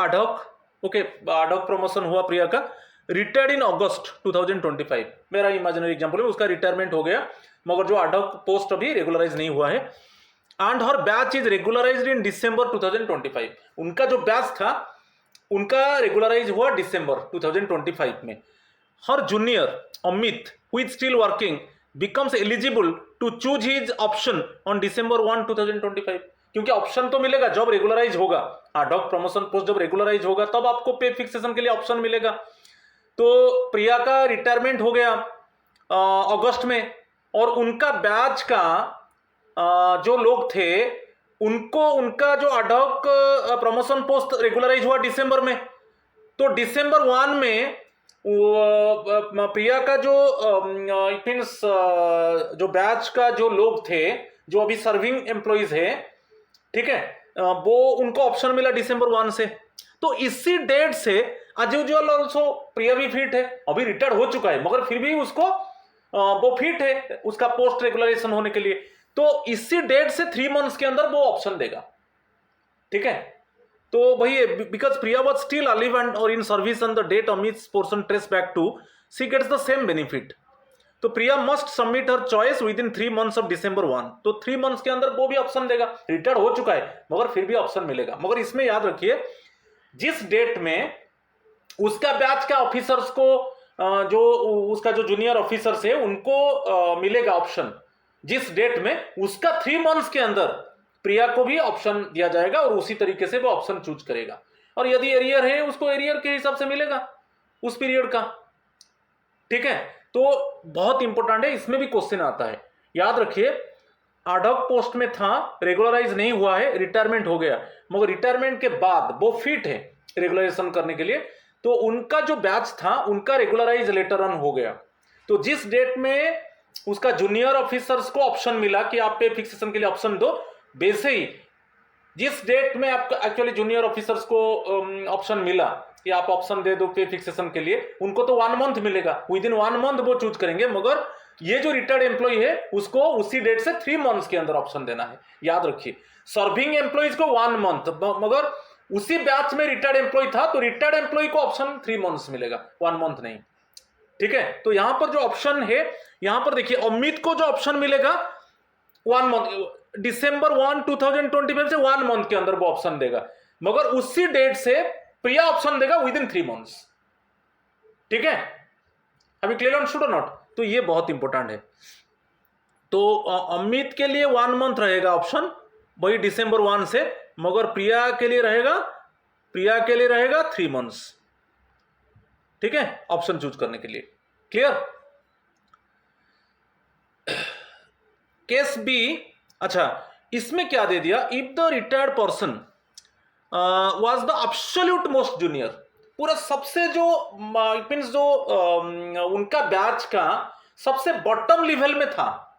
ad hoc, okay, ad hoc promotion हुआ प्रिया का, रिटायर्ड इन अगस्त 2025, मेरा इमेजिनरी एग्जांपल है, उसका रिटायरमेंट हो गया मगर जो ad hoc पोस्ट अभी रेगुलराइज नहीं हुआ है। And her batch is regularised इन दिसंबर 2025, उनका जो बैच था उनका रेगुलराइज हुआ दिसंबर 2025 में। हर junior Amit who is still working becomes eligible to choose his option on December 1, 2025, क्योंकि ऑप्शन तो मिलेगा जब रेगुलराइज होगा, ad hoc प्रमोशन पोस्ट जब रेगुलराइज होगा तब आपको पे फिक्सेशन के लिए ऑप्शन मिलेगा। तो प्रिया का रिटायरमेंट हो गया अगस्त में और उनका बैच का जो लोग थे उनको उनका जो ad hoc promotion post regularise हुआ दिसंबर में। तो December 1 में प्रिया का जो इट मीन्स जो बैच का जो लोग थे जो अभी सर्विंग एम्प्लॉइज है, ठीक है, वो उनको ऑप्शन मिला December 1 से। तो इसी डेट से एज यूजुअल ऑल्सो प्रिया भी फिट है, अभी रिटायर्ड हो चुका है मगर फिर भी उसको वो फिट है उसका पोस्ट रेगुलराइजेशन होने के लिए। तो इसी डेट से 3 months के अंदर वो ऑप्शन देगा, ठीक है। तो वही because Priya was still alive and और in service on the date Amit's portion trace back to, she gets the same benefit. तो Priya must submit her choice within 3 months of December 1, तो 3 months के अंदर वो भी ऑप्शन देगा, रिटायर्ड हो चुका है मगर फिर भी ऑप्शन मिलेगा। मगर इसमें याद रखिए जिस डेट में उसका बैच का ऑफिसर्स को जो उसका जो जूनियर ऑफिसर्स है उनको मिलेगा ऑप्शन, जिस डेट में उसका 3 months के अंदर प्रिया को भी ऑप्शन दिया जाएगा और उसी तरीके से वो ऑप्शन चूज करेगा। और यदि एरियर है उसको एरियर के हिसाब से मिलेगा उस पीरियड का, ठीक है। तो बहुत इंपॉर्टेंट है, इसमें भी क्वेश्चन आता है, याद रखिए एडहॉक पोस्ट में था, रेगुलराइज नहीं हुआ है, रिटायरमेंट हो गया, मगर रिटायरमेंट के बाद वो फिट है रेगुलराइजेशन करने के लिए, तो उनका जो बैच था उनका रेगुलराइज लेटर ऑन हो गया। तो जिस डेट में उसका जूनियर ऑफिसर्स को ऑप्शन मिला कि आप पे फिक्सेशन के लिए ऑप्शन दो, वैसे ही जिस डेट में आपका एक्चुअली जूनियर ऑफिसर्स को ऑप्शन मिला कि आप ऑप्शन दे दो पे फिक्सेशन के लिए, उनको तो 1 मंथ मिलेगा, विद इन 1 मंथ वो चूज करेंगे, मगर ये जो रिटायर्ड एम्प्लॉय है उसको उसी डेट से 3 मंथ्स के अंदर ऑप्शन देना है। याद रखिए, सर्विंग एम्प्लॉयज को 1 मंथ, मगर उसी बैच में रिटायर्ड एम्प्लॉय था तो रिटायर्ड एम्प्लॉय को ऑप्शन 3 मंथ्स मिलेगा, 1 मंथ नहीं। ठीक है, तो यहां पर जो ऑप्शन है, यहां पर देखिए अमित को जो ऑप्शन मिलेगा 1 मंथ, December 1, 2025 से 1 मंथ के अंदर वो ऑप्शन देगा, मगर उसी डेट से प्रिया ऑप्शन देगा विद इन 3 मंथ्स। ठीक है, अभी क्लियर अंडरस्टूड और नॉट? तो ये बहुत इंपॉर्टेंट है। तो अमित के लिए 1 मंथ रहेगा ऑप्शन, वही December 1 से, मगर प्रिया के लिए रहेगा 3 मंथ्स। ठीक है, ऑप्शन चूज करने के लिए। क्लियर? केस बी, अच्छा इसमें क्या दे दिया, if the retired person was the absolute most junior, पूरा सबसे जो मीन्स जो उनका बैच का सबसे बॉटम लेवल में था,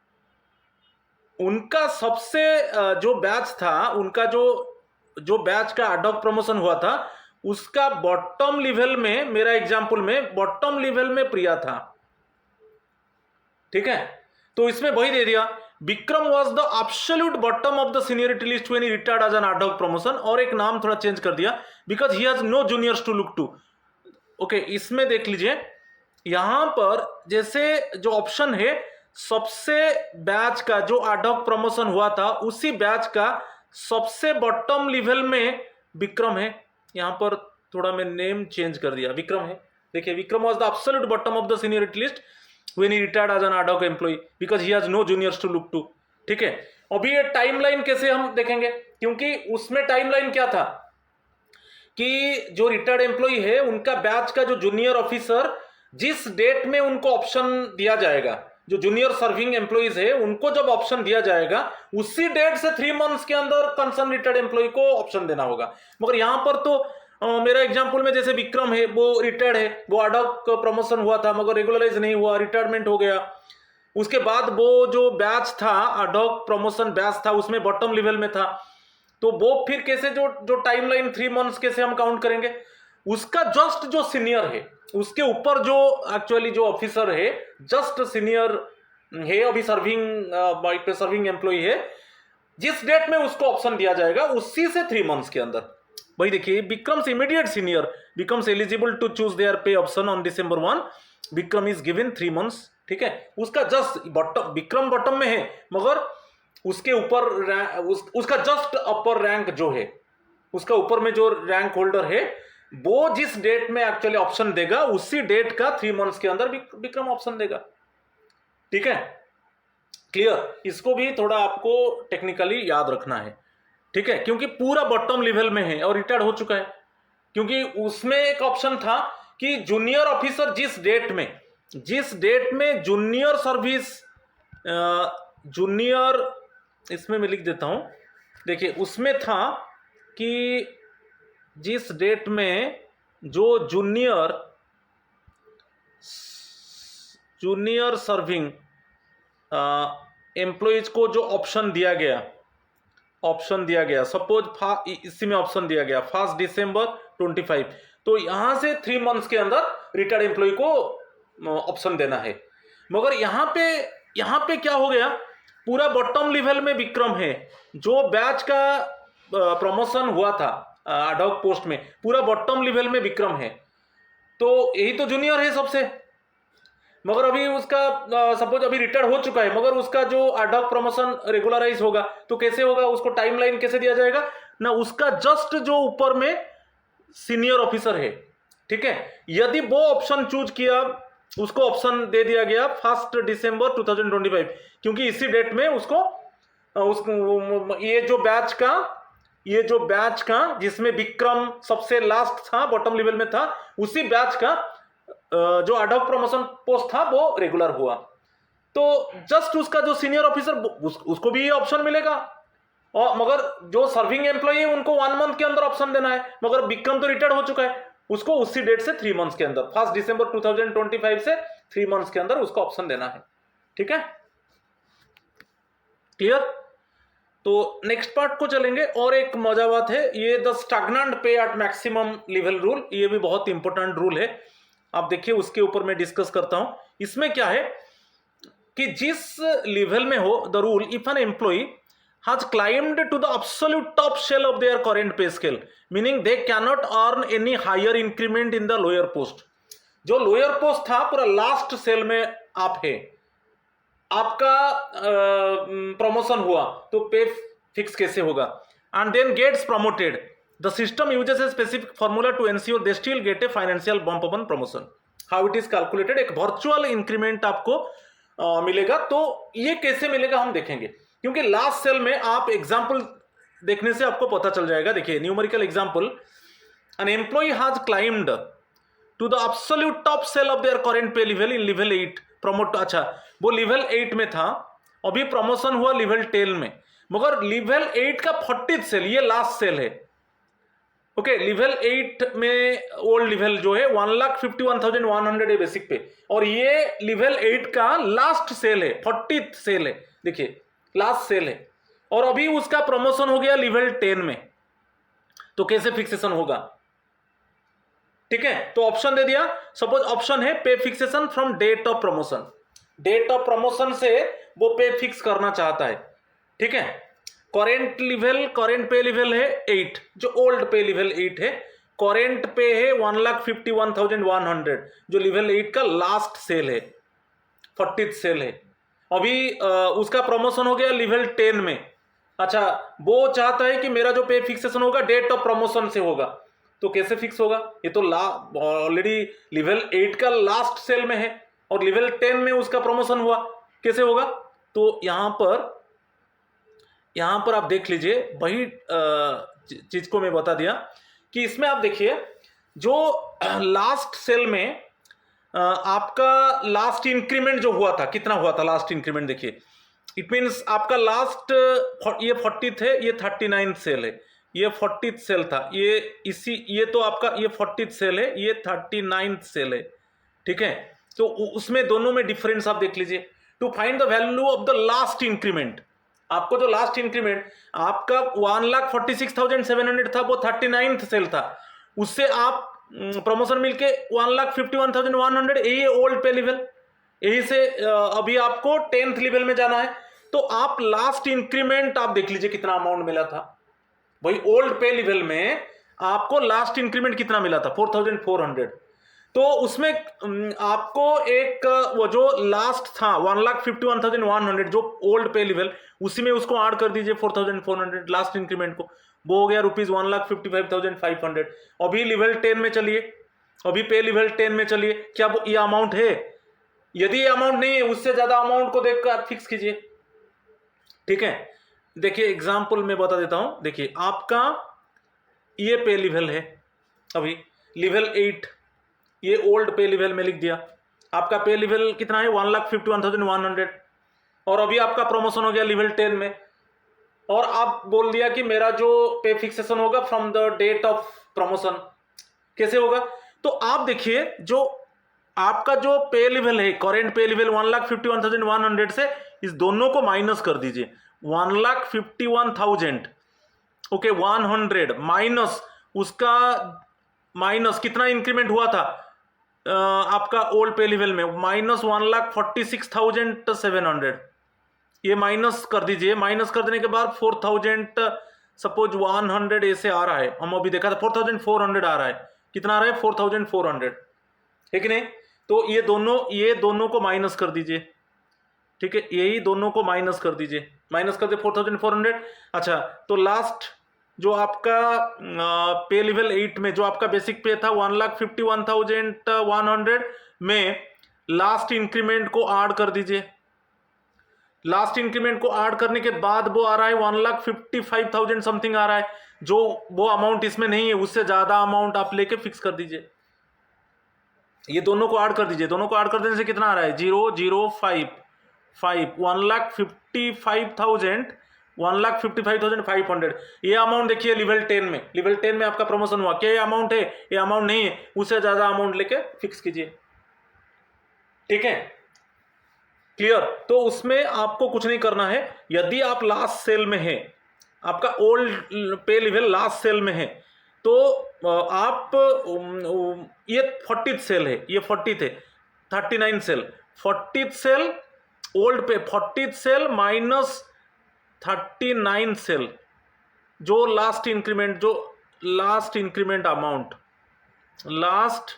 उनका सबसे जो बैच था, उनका जो बैच का एडहॉक प्रमोशन हुआ था उसका बॉटम लेवल में, मेरा एग्जांपल में बॉटम लेवल में प्रिया था। ठीक है, तो इसमें वही दे दिया, Vikram was the absolute bottom of the seniority list when he retired as an ad hoc promotion, और एक नाम थोड़ा चेंज कर दिया, because he has no juniors to look to. Okay, इसमें देख लीजिए, यहां पर जैसे जो ऑप्शन है, सबसे बैच का जो एडहॉक प्रमोशन हुआ था उसी बैच का सबसे बॉटम लेवल में विक्रम है, यहां पर थोड़ा मैं नेम चेंज कर दिया, विक्रम है। देखिए, Vikram was the absolute bottom of the seniority list when he retired as an ad hoc employee because he has no juniors to look to। ठीक है, अभी ये टाइमलाइन कैसे हम देखेंगे, क्योंकि उसमें टाइमलाइन क्या था कि जो रिटायर्ड एम्प्लॉय है उनका बैच का जो जूनियर ऑफिसर, जिस डेट में उनको ऑप्शन दिया जाएगा, जो जूनियर सर्विंग एम्प्लॉइज है उनको जब ऑप्शन दिया जाएगा उसी डेट से 3 मंथ्स के अंदर कंसर्न रिटायर्ड एम्प्लॉय को ऑप्शन देना होगा। मगर यहां पर तो मेरा एग्जांपल में जैसे विक्रम है, वो रिटायर्ड है, वो एडहॉक प्रमोशन हुआ था मगर रेगुलराइज नहीं हुआ, रिटायरमेंट हो गया, उसके बाद वो जो बैच था, एडहॉक प्रमोशन बैच था, उसमें बॉटम लेवल में था, तो वो फिर कैसे जो टाइमलाइन 3 मंथ्स कैसे हम काउंट करेंगे, उसका जस्ट जो सीनियर है, उसके ऊपर जो एक्चुअली जो ऑफिसर है जस्ट सीनियर है, अभी सर्विंग एम्प्लॉय है, जिस डेट में उसको ऑप्शन दिया जाएगा उसी से 3 मंथ्स के अंदर। वही देखिए, Vikram's immediate senior becomes eligible to choose their pay option on December 1, Vikram is given 3 months. ठीक है, उसका जस्ट बॉटम, विक्रम बॉटम में है मगर उसके ऊपर उसका जस्ट अपर रैंक जो है, उसका ऊपर में जो रैंक होल्डर है, वो जिस डेट में एक्चुअली ऑप्शन देगा उसी डेट का 3 मंथ्स के अंदर विक्रम ऑप्शन देगा। ठीक है, क्लियर? इसको भी थोड़ा आपको टेक्निकली याद रखना है। ठीक है, क्योंकि पूरा बॉटम लेवल में है और रिटायर्ड हो चुका है, क्योंकि उसमें एक ऑप्शन था कि जूनियर ऑफिसर जिस डेट में जूनियर सर्विस, जूनियर, इसमें मैं लिख देता हूं, देखिए उसमें था कि जिस डेट में जो जूनियर सर्विंग एम्प्लॉइज को जो ऑप्शन दिया गया, सपोज इसी में ऑप्शन दिया गया 1 December 25, तो यहां से 3 मंथ्स के अंदर रिटायर्ड एम्प्लॉय को ऑप्शन देना है। मगर यहां पे क्या हो गया, पूरा बॉटम लेवल में विक्रम है, जो बैच का प्रमोशन हुआ था एडहॉक पोस्ट में, पूरा बॉटम लेवल में विक्रम है, तो यही तो जूनियर है सबसे, मगर अभी उसका सपोज अभी रिटायर्ड हो चुका है, मगर उसका जो एडहॉक प्रमोशन रेगुलराइज होगा तो कैसे होगा, उसको टाइमलाइन कैसे दिया जाएगा ना, उसका जस्ट जो ऊपर में सीनियर ऑफिसर है। ठीक है, यदि वो ऑप्शन चूज किया, उसको ऑप्शन दे दिया गया 1 December 2025, क्योंकि इसी डेट में उसको ये जो बैच का जिसमें विक्रम सबसे लास्ट था, बॉटम लेवल में था, उसी बैच का जो एडहॉक प्रमोशन पोस्ट था वो रेगुलर हुआ, तो जस्ट उसका जो सीनियर ऑफिसर उसको भी ये ऑप्शन मिलेगा, और मगर जो सर्विंग एम्प्लॉय है उनको 1 मंथ के अंदर ऑप्शन देना है। मगर विक्रम तो रिटायर्ड हो चुका है, उसको उसी डेट से 3 मंथ्स के अंदर 1 दिसंबर 2025 से 3 मंथ्स के अंदर उसको ऑप्शन देना है। ठीक है, क्लियर। तो नेक्स्ट पार्ट को चलेंगे। और एक मजा बात है, ये द स्टैग्नेंट पे एट मैक्सिमम लेवल रूल, ये भी बहुत इंपॉर्टेंट रूल है। आप देखिए उसके ऊपर मैं डिस्कस करता हूं। इसमें क्या है कि जिस लेवल में हो the rule, if an employee has climbed to the absolute top shell of their current pay scale, meaning they cannot earn any higher increment in the lower post। जो लोअर पोस्ट था पूरा last cell में आप है, आपका promotion हुआ तो पे फिक्स कैसे होगा, and then gets promoted, the system uses a specific formula to ensure they still get a financial bump upon promotion. How it is calculated, एक वर्चुअल इंक्रीमेंट आपको मिलेगा। तो ये कैसे मिलेगा हम देखेंगे, क्योंकि लास्ट सेल में आप एग्जाम्पल देखने से आपको पता चल जाएगा। देखिए numerical example, an employee has climbed to the absolute top cell of their current pay level in level 8 promote. अच्छा, वो लेवल 8 में था, अभी प्रमोशन हुआ लेवल 10 में, मगर लेवल 8 का 40th सेल, ये लास्ट सेल है। ओके, लेवल 8 में ओल्ड लेवल जो है 1,51,100 है बेसिक पे, और ये लेवल 8 का लास्ट सेल है, 40th सेल है। देखिए लास्ट सेल है, और अभी उसका प्रमोशन हो गया लेवल 10 में, तो कैसे फिक्सेशन होगा। ठीक है, तो ऑप्शन दे दिया। सपोज ऑप्शन है pay fixation from date of promotion, date of promotion से वो पे फिक्स करना चाहता है। ठीक है, current level, current pay level है 8, जो ओल्ड पे लेवल 8 है, करेंट पे है 1,51,100, जो लेवल 8 का लास्ट सेल है, 40th सेल है। अभी उसका प्रमोशन हो गया लेवल 10 में। अच्छा, वो चाहता है कि मेरा जो पे फिक्सेशन होगा डेट ऑफ प्रमोशन से होगा, तो कैसे फिक्स होगा, ये तो ऑलरेडी लेवल 8 का लास्ट सेल में है, और लेवल 10 में उसका प्रमोशन हुआ, कैसे होगा। तो यहां पर आप देख लीजिए, वही चीज को मैं बता दिया कि इसमें आप देखिए जो लास्ट सेल में आपका लास्ट इंक्रीमेंट जो हुआ था, कितना हुआ था लास्ट इंक्रीमेंट, देखिए इट मीन्स आपका लास्ट ये 40th है, ये 39th सेल है, ये 40th सेल था, ये तो आपका ये 40th सेल है, ये 39th सेल है। ठीक है, तो उसमें दोनों में डिफरेंस आप देख लीजिए। To find the value of the last increment, आपको जो लास्ट इंक्रीमेंट आपका 1,46,700 था, वो 39th सेल था, उससे आप प्रमोशन मिलके 1,51,100, यही ओल्ड पे लेवल, यही से अभी आपको 10th लेवल में जाना है। तो आप लास्ट इंक्रीमेंट आप देख लीजिए कितना अमाउंट मिला था, भाई ओल्ड पे लेवल में आपको लास्ट इंक्रीमेंट कितना मिला था, 4,400। तो उसमें आपको एक वो जो लास्ट था 1,51,100 जो ओल्ड पे लेवल, उसी में उसको ऐड कर दीजिए 4,400 लास्ट इंक्रीमेंट को, वो हो गया ₹1,55,500। अभी लेवल 10 में चलिए, अभी पे लेवल 10 में चलिए, क्या वो ये अमाउंट है? यदि ये अमाउंट नहीं है, उससे ज्यादा अमाउंट को देखकर आप फिक्स कीजिए। ठीक है, देखिए एग्जाम्पल मैं बता देता हूं। देखिए आपका ये पे लेवल है, अभी लेवल 8, ये ओल्ड पे लेवल में लिख दिया। आपका पे लेवल कितना है 1,51,100, और अभी आपका प्रमोशन हो गया लेवल 10 में, और आप बोल दिया कि मेरा जो पे फिक्सेशन होगा from the date of promotion, कैसे होगा। तो आप देखिए जो आपका जो पे लेवल है, करेंट पे लेवल 1,51,100 से इस दोनों को माइनस कर दीजिए, 1,51,000 ओके 100 माइनस उसका माइनस कितना इंक्रीमेंट हुआ था आपका ओल्ड पे लेवल में, माइनस 1,46,700, ये माइनस कर दीजिए। माइनस कर देने के बाद 4,000 सपोज 100 ऐसे आ रहा है, हम अभी देखा था 4,400 आ रहा है, कितना आ रहा है 4,400, ठीक है नहीं। तो ये दोनों को माइनस कर दीजिए। ठीक है, यही दोनों को माइनस कर दीजिए, माइनस कर दे 4,400। अच्छा, तो लास्ट जो आपका पे लेवल 8 में जो आपका बेसिक पे था 1,51,100 में लास्ट इंक्रीमेंट को ऐड कर दीजिए। लास्ट इंक्रीमेंट को ऐड करने के बाद वो आ रहा है 1,55,000 समथिंग आ रहा है, जो वो अमाउंट इसमें नहीं है, उससे ज्यादा अमाउंट आप लेके फिक्स कर दीजिए। ये दोनों को ऐड कर दीजिए, दोनों को ऐड कर देने से कितना आ रहा है 0,05 1,55,000 1,55,500 ये अमाउंट देखिए लेवल 10 में, लेवल 10 में आपका प्रमोशन हुआ। क्या ये अमाउंट है? ये अमाउंट नहीं है, उससे ज्यादा अमाउंट लेके फिक्स कीजिए। ठीक है, क्लियर? तो उसमें आपको कुछ नहीं करना है। यदि आप लास्ट सेल में है, आपका old pay level last cell में है, तो आप ये 40th सेल है, ये 40th है, 39 cell, 40th cell old pay, 40th cell minus 39 cell, जो लास्ट इंक्रीमेंट, जो last increment amount, last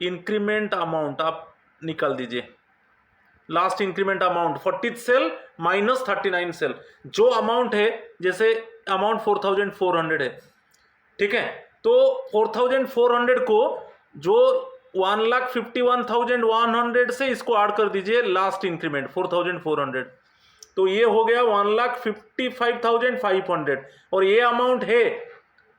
increment amount आप निकाल दीजिए। Last increment amount 40th cell minus 39 cell, जो अमाउंट है, जैसे अमाउंट 4,400 है, ठीक है, तो 4,400 को जो 1,51,100 से इसको ऐड कर दीजिए लास्ट इंक्रीमेंट 4,400, तो ये हो गया 1,55,500 और ये अमाउंट है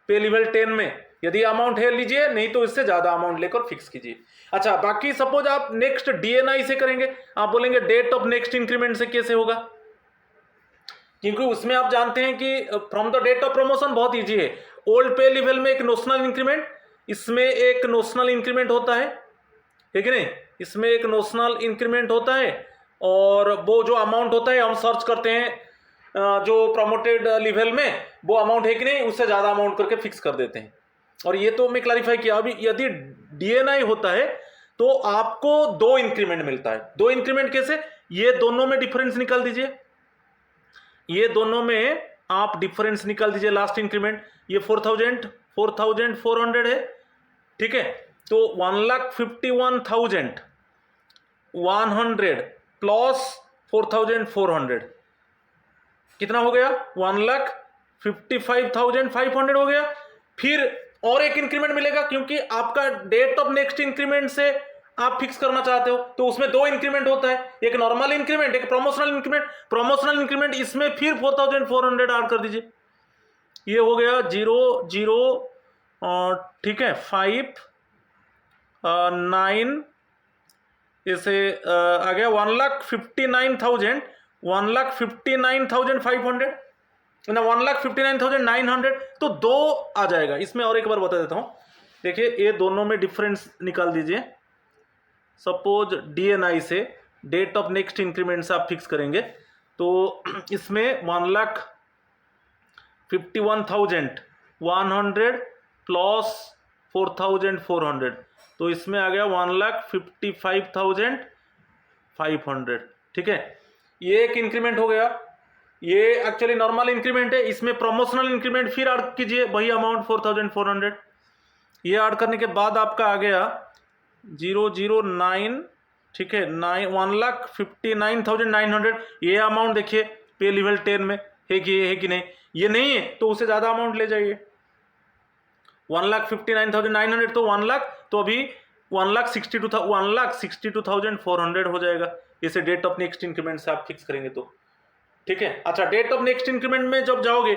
पे लेवल 10 में। यदि अमाउंट है लीजिए, नहीं तो इससे ज्यादा अमाउंट लेकर फिक्स कीजिए। अच्छा, बाकी सपोज आप नेक्स्ट डीएनआई से करेंगे, आप बोलेंगे डेट ऑफ नेक्स्ट इंक्रीमेंट से कैसे होगा, क्योंकि उसमें आप जानते हैं कि from the date of promotion बहुत इजी है। ओल्ड पे लेवल में एक नोशनल इंक्रीमेंट, इसमें एक नोशनल इंक्रीमेंट होता है कि नहीं, इसमें एक नोशनल इंक्रीमेंट होता है, और वो जो अमाउंट होता है हम सर्च करते हैं जो प्रमोटेड लेवल में वो अमाउंट है कि नहीं, उससे ज़्यादा अमाउंट करके फिक्स कर देते हैं। और ये तो मैं क्लैरिफाई किया। अभी यदि डीएनआई होता है तो आपको 2 इंक्रीमेंट मिलता है। 2 इंक्रीमेंट कैसे? ये दोनों में डिफरेंस निकाल दीजिए, ये दोनों में आप डिफरेंस निकाल दीजिए लास्ट इंक्रीमेंट। ये 4,400 है, ठीक है, तो 1,51,100 प्लस 4,400 कितना हो गया? 1,55,500 हो गया। फिर और एक इंक्रीमेंट मिलेगा, क्योंकि आपका डेट ऑफ नेक्स्ट इंक्रीमेंट से आप फिक्स करना चाहते हो, तो उसमें 2 इंक्रीमेंट होता है, एक नॉर्मल इंक्रीमेंट, एक प्रमोशनल इंक्रीमेंट। प्रमोशनल इंक्रीमेंट इसमें फिर 4,400 ऐड कर दीजिए, ये हो गया 0,0, ठीक है, 5, 9, इसे आ गया 1,59,500 ना, 1,59,900, तो 2 आ जाएगा इसमें। और एक बार बता देता हूं, देखिए ये दोनों में डिफरेंस निकाल दीजिए। सपोज डीएनआई से डेट ऑफ नेक्स्ट इंक्रीमेंट से आप फिक्स करेंगे, तो इसमें 1,51,100 प्लस 4,400, तो इसमें आ गया 1,55,500, ठीक है। ये एक इंक्रीमेंट हो गया, ये एक्चुअली नॉर्मल इंक्रीमेंट है, इसमें प्रमोशनल इंक्रीमेंट फिर ऐड कीजिए वही अमाउंट 4,400। ये ऐड करने के बाद आपका आ गया 009, ठीक है, 1,59,900। ये अमाउंट देखिए पे लेवल 10 में है कि नहीं, ये नहीं है तो उससे ज़्यादा अमाउंट ले जाइए। 1,59,900 तो 1 लाख, तो अभी 1,62,400 हो जाएगा। इसे डेट ऑफ नेक्स्ट इंक्रीमेंट से आप फिक्स करेंगे तो, ठीक है। अच्छा, डेट ऑफ नेक्स्ट इंक्रीमेंट में जब जाओगे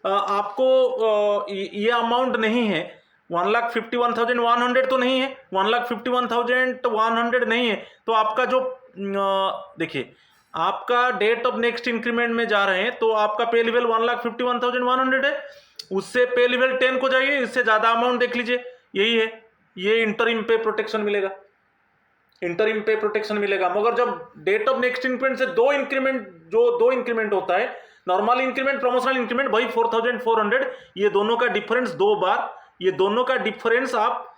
आपको ये अमाउंट नहीं है, 1,51,100 तो नहीं है, 1,51,100 नहीं है, तो आपका जो देखिए आपका डेट ऑफ नेक्स्ट इंक्रीमेंट में जा रहे हैं, तो आपका पे लेवल 1,51,100 है, उससे पे लेवल 10 को जाइए, इससे ज्यादा अमाउंट देख लीजिए, यही है, ये इंटरिम पे प्रोटेक्शन मिलेगा, इंटरिम पे प्रोटेक्शन मिलेगा। मगर जब डेट ऑफ नेक्स्ट इंक्रीमेंट से 2 इंक्रीमेंट, जो 2 इंक्रीमेंट होता है, नॉर्मल इंक्रीमेंट, प्रमोशनल इंक्रीमेंट, वही 4,400, ये दोनों का डिफरेंस 2 बार, ये दोनों का डिफरेंस आप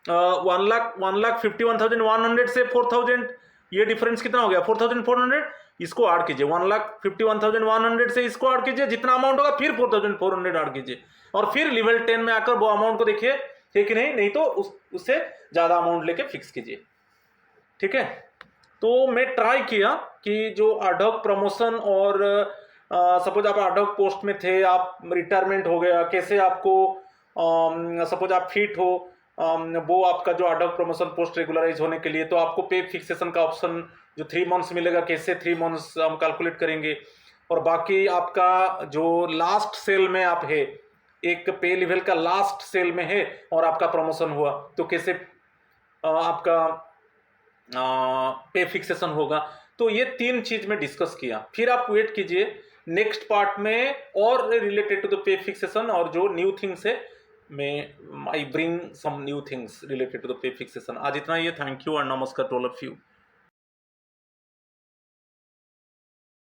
1,51,100 से 4,000, ये डिफरेंस कितना हो गया? 4,400। इसको ऐड कीजिए, 1,51,100 से इसको ऐड कीजिए, जितना अमाउंट होगा फिर 4,400 ऐड कीजिए, और फिर लेवल 10 में आकर वो अमाउंट को देखिए है कि नहीं तो उससे ज्यादा अमाउंट लेके फिक्स कीजिए, ठीक है। तो मैं ट्राई किया कि जो एडहॉक प्रमोशन और सपोज आप एडहॉक पोस्ट में थे, आप रिटायरमेंट हो गया, कैसे आपको सपोज आप फिट हो, वो आपका जो एडहॉक प्रमोशन पोस्ट रेगुलराइज होने के लिए, तो आपको पे फिक्सेशन का ऑप्शन जो 3 मंथ्स मिलेगा, कैसे 3 मंथ्स हम कैलकुलेट करेंगे, और बाकी आपका जो लास्ट सेल में आप है, एक पे लेवल का लास्ट सेल में है और आपका प्रमोशन हुआ, तो कैसे आपका पे फिक्सेशन होगा, तो ये 3 चीज में डिस्कस किया, फिर आप वेट कीजिए नेक्स्ट पार्ट में और related to the pay fixation और जो न्यू थिंग्स है, मैं I bring some new things related to the pay fixation. आज इतना ही है, थैंक यू एंड नमस्कार टू ऑल ऑफ यू।